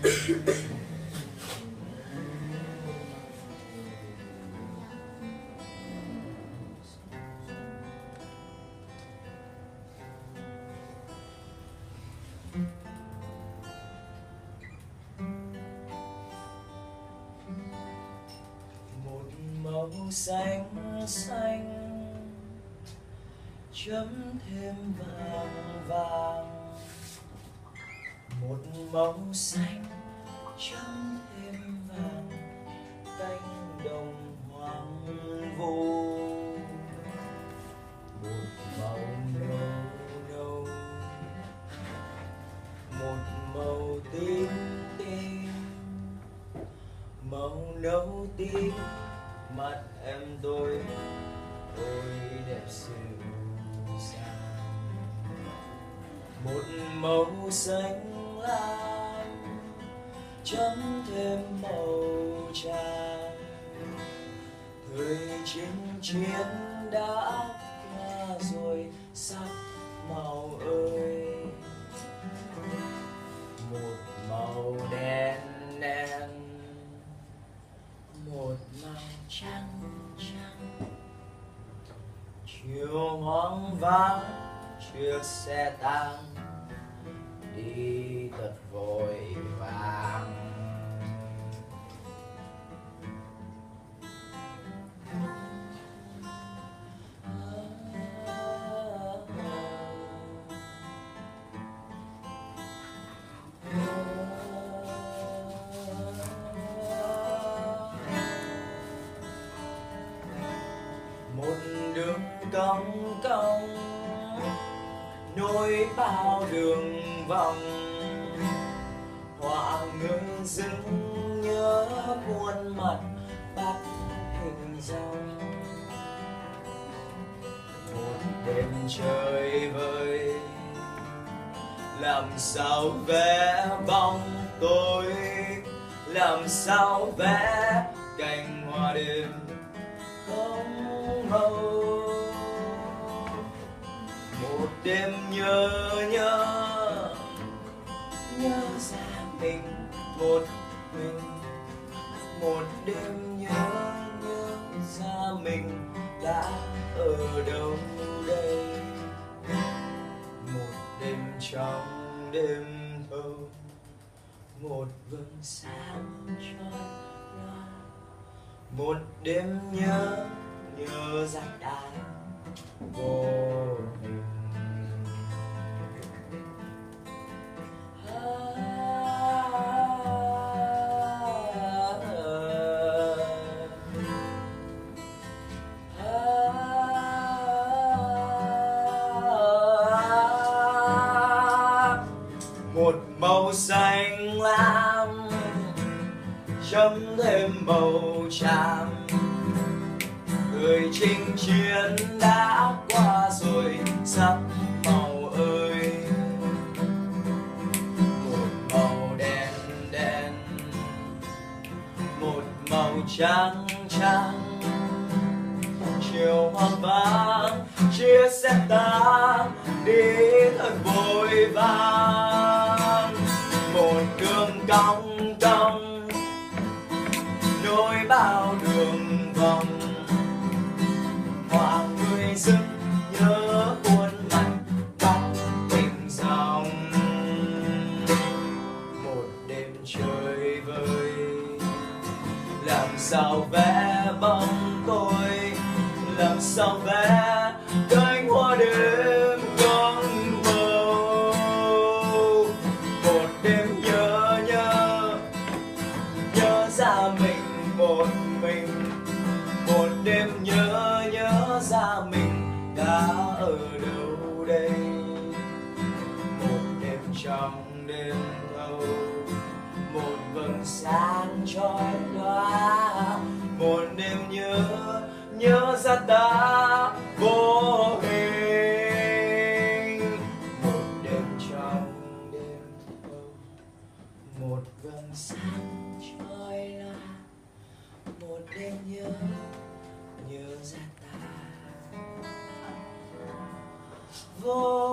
Màu xanh xanh chấm thêm vàng vàng, một màu xanh chấm thêm vàng cánh đồng hoang vu, một màu nâu nâu, một màu tím tím, màu nâu tím mắt em tôi ôi đẹp dịu dàng, một màu xanh lam chấm thêm màu tràm, thời chinh chiến đã qua rồi sắc màu ơi, một màu đen đen, một màu trắng trắng, chiều hoang vắng chiếc xe tang đi thật vội vàng. Một đường cong cong nối bao đường vòng, họa người dưng nhớ muôn mặt bắt hình dòng, một đêm trời vơi làm sao vẽ bóng tối, làm sao vẽ cành hoa đêm không màu, một đêm nhớ nhớ nhớ ra mình một mình, một đêm nhớ nhớ ra mình đã ở đâu đây, một đêm trong đêm thâu, một vầng sáng trói lòa, một đêm nhớ nhớ ra ta vô hình. Một màu xanh lam chấm thêm màu tràm, người chinh chiến đã qua rồi sắc màu ơi, một màu đen đen, một màu trắng trắng, chiều hoang vắng chiếc xe tang đi thật vội vàng, một đường cong cong nối bao đường vòng, họa người dưng nhớ khuôn mặt bắt tình dòng, một đêm trời vơi làm sao vẽ bóng tôi, làm sao vẽ cánh hoa đêm không màu, một đêm nhớ nhớ nhớ ra mình một mình, một đêm nhớ nhớ ra mình đã ở đâu đây, một đêm trong đêm thâu, một vầng sáng trói lòa, một đêm nhớ nhớ ra ta vô hình, một đêm trong đêm thâu, một vầng sáng trói lòa, một đêm nhớ nhớ ra ta vô